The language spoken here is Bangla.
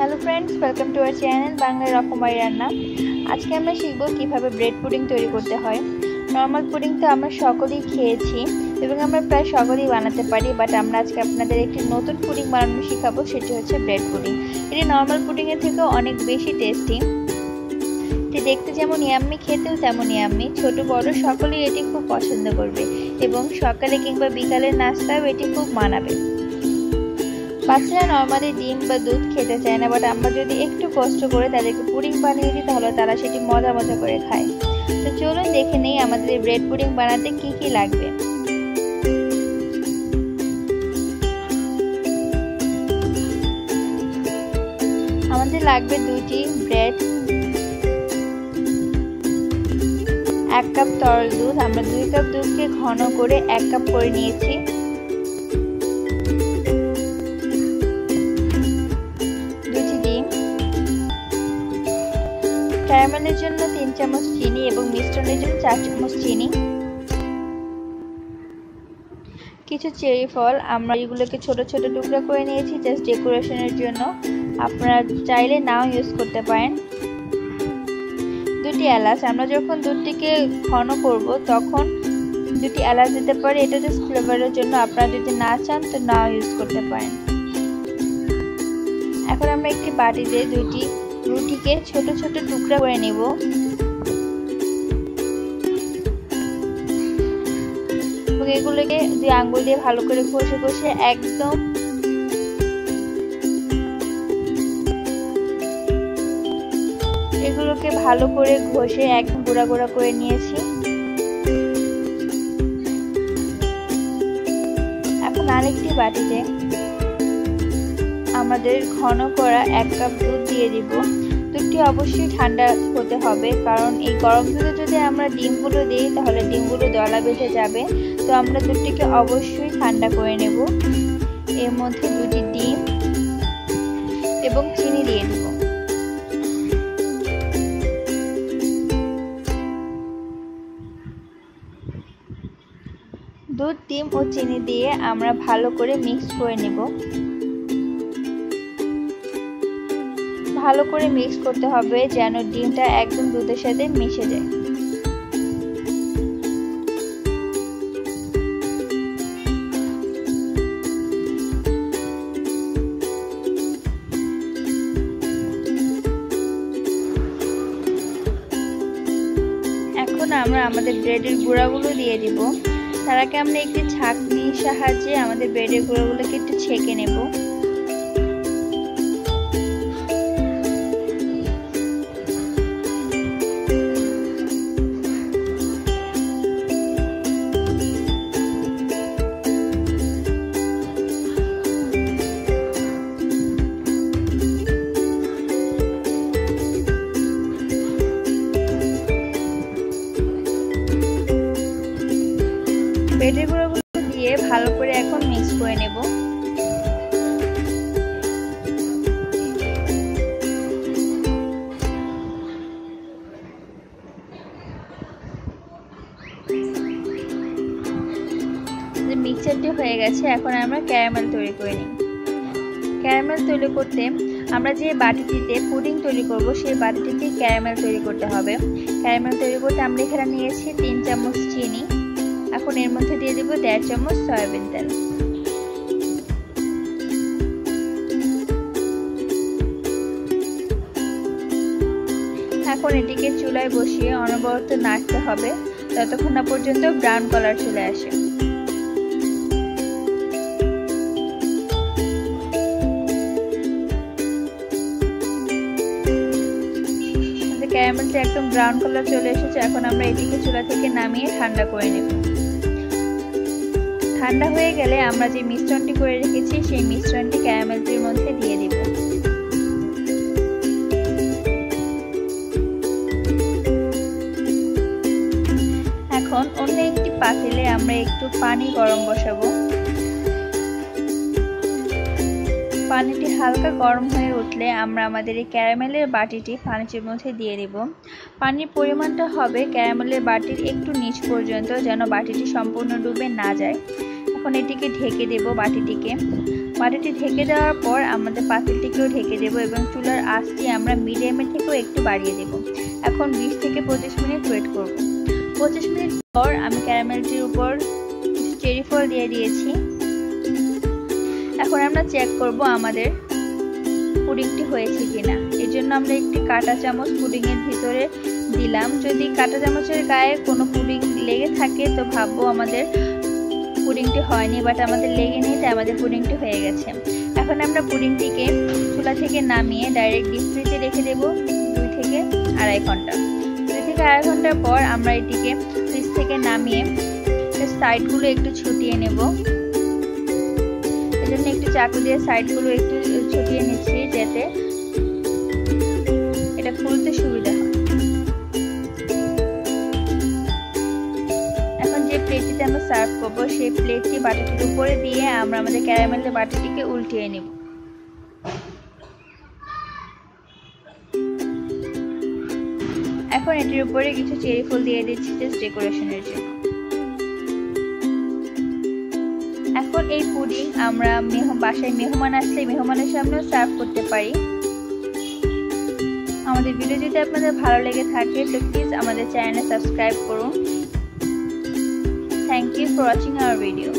Hello friends, welcome to our channel Bangla Rakomari Ranna. आज के আমরা শিখব কিভাবে ব্রেড পুডিং তৈরি করতে হয়। নরমাল পুডিং তো আমরা সকলেই খেয়েছি এবং আমরা প্রায় সকলেই বানাতে পারি, বাট আমরা আজকে আপনাদের একটি নতুন পুডিং বানানো শেখাবো, সেটি হচ্ছে ব্রেড পুডিং। এটি নরমাল পুডিং এর থেকেও অনেক বেশি টেস্টি। এটি দেখতে যেমন ইয়াম্মি, খেতেও তেমন ইয়াম্মি। ছোট বড় সকলেই এটি খুব পছন্দ করবে এবং সকালে কিংবা বিকালের নাস্তাও এটি খুব মানাবে। বাচ্চারা নরমালি ডিম বা দুধ খেতে চায় না, বাট আমরা যদি একটু কষ্ট করে তাদেরকে পুডিং বানিয়ে দিই তাহলে তারা সেটি মজা মজা করে খায়। তো চলুন দেখে নেই আমাদের এই ব্রেড পুডিং বানাতে কি কি লাগবে। আমাদের লাগবে দুটি ব্রেড, 1 কাপ তরল দুধ। আমরা 2 কাপ দুধকে ঘন করে 1 কাপ করে নিয়েছি। ক্যারামেলের জন্য 3 চামচ চিনি এবং মিশ্রণের জন্য 4 চামচ চিনি। কিছু চেরি ফল, আমরা এগুলোকে ছোট ছোট টুকরা করে নিয়েছি জাস্ট ডেকোরেশনের জন্য, আপনারা চাইলে নাও ইউজ করতে পারেন। 2টি এলাচ, আমরা যখন দুধটিকে ঘন করব তখন 2টি এলাচ দিতে পারি, এটা জাস্ট ফ্লেভারের জন্য, আপনারা যদি না চান তো নাও ইউজ করতে পারেন। এখন আমরা একটি বাটিতে 2টি রুটিকে ছোট ছোট টুকরা করে নেব। এগুলোকে 2 আঙ্গুল দিয়ে ভালো করে ঘষে ঘষে একদম এগুলোকে ভালো করে ঘষে একদম গুঁড়া গুঁড়া করে নিয়েছি। এখন আরেকটি বাটিতে আমাদের ঘন করা 1 কাপ দুধ দিয়ে দিব। দুধটি অবশ্যই ঠান্ডা হতে হবে, কারণ এই গরম দুধে যদি আমরা ডিমগুলো দিই তাহলে ডিমগুলো দলা বেঁধে যাবে। তো আমরা দুধটিকে অবশ্যই ঠান্ডা করে নেব। এর মধ্যে 2টি ডিম এবং চিনি দিয়ে দেব। দুধ, ডিম ও চিনি দিয়ে আমরা ভালো করে মিক্স করে নেব। ভালো করে মিক্স করতে হবে যেন ডিমটা একদম দুধের সাথে মিশে যায়। এখন আমরা আমাদের ব্রেডের গুঁড়াগুলো দিয়ে দিব। তার আগে আমরা একটি ছাঁকনির সাহায্যে আমাদের ব্রেডের গুঁড়াগুলোকে একটু ছেঁকে নেব। ব্রেডের গুঁড়োগুলো দিয়ে ভালো করে এখন মিক্স করে নেব। মিক্সচারটি হয়ে গেছে, এখন আমরা ক্যারামেল তৈরি করে নিই। ক্যারামেল তৈরি করতে আমরা যে বাটিটিতে পুডিং তৈরি করব সেই বাটিটিতে ক্যারামেল তৈরি করতে হবে। ক্যারামেল তৈরি করতে আমরা এখানে নিয়েছি 3 চামচ চিনি। এখন এর মধ্যে দিয়ে দেব 1.5 চামচ সয়াবিন তেল। এখন এটিকে চুলায় বসিয়ে অনবরত নাড়তে হবে ততক্ষণ না পর্যন্ত ব্রাউন কালার চলে আসে। ক্যারামেলটা একদম ব্রাউন কালার চলে এসেছে। এখন আমরা এটিকে চুলা থেকে নামিয়ে ঠান্ডা করে নেব। ঠান্ডা হয়ে গেলে আমরা যে মিশ্রণটি করে রেখেছি সেই মিশ্রণটি ক্যারামেলটির মধ্যে দিয়ে দিব। এখন অন্য একটি পাতিলে আমরা একটু পানি গরম বসাবো। পানিটি হালকা গরম হয়ে উঠলে আমরা আমাদের এই ক্যারামেলের বাটিটি পানির মধ্যে দিয়ে দেব। পানির পরিমাণটা হবে ক্যারামেলের বাটির একটু নিচ পর্যন্ত, যেন বাটিটি সম্পূর্ণ ডুবে না যায়। এখন এটিকে ঢেকে দেব বাটিটিকে। বাটিটি ঢেকে দেওয়ার পর আমাদের পাতিলটিকেও ঢেকে দেব এবং চুলার আঁচটি আমরা মিডিয়ামের থেকেও একটু বাড়িয়ে দেব। এখন 20 থেকে 25 মিনিট ওয়েট করব। 25 মিনিট পর আমি ক্যারামেলটির উপর চেরি ফল দিয়ে দিয়েছি। এখন আমরা চেক করব আমাদের পুডিংটি হয়েছে কিনা। এর জন্য আমরা একটি কাঁটা চামচ পুডিং এর ভিতরে দিলাম। যদি কাঁটা চামচের গায়ে কোনো পুডিং লেগে থাকে তো ভাববো আমাদের পুডিংটি হয়নি, বাট আমাদের লেগে নেই, তাই আমাদের পুডিংটি হয়ে গেছে। এখন আমরা পুডিংটিকে চুলা থেকে নামিয়ে ডাইরেক্ট ডিপ ফ্রিজে রেখে দেব 2 থেকে আড়াই ঘন্টা। 2 থেকে আড়াই ঘন্টার পর আমরা এটিকে ফ্রিজ থেকে নামিয়ে সাইডগুলো একটু ছুটিয়ে নেব। এজন্য একটু চাকু দিয়ে সাইডগুলো একটু ছুটিয়ে নিচ্ছি যাতে এটা খুলতে সুবিধা হয়। এখন যে প্লেটটিতে আমরা সার্ভ করব সেই প্লেটটি বাটিটির উপরে দিয়ে আমরা আমাদের ক্যারামেলের বাটিটিকে উল্টিয়ে নেব। এখন এটির উপরে কিছু চেরি ফুল দিয়ে দিচ্ছি জাস্ট ডেকোরেশনের জন্য। এখন এই পুডিং আমরা বাসায় মেহমান আসলে মেহমানের সামনেও সার্ভ করতে পারি। আমাদের ভিডিও যদি আপনাদের ভালো লেগে থাকে তো প্লিজ আমাদের চ্যানেলে সাবস্ক্রাইব করুন। Thank you for watching our video.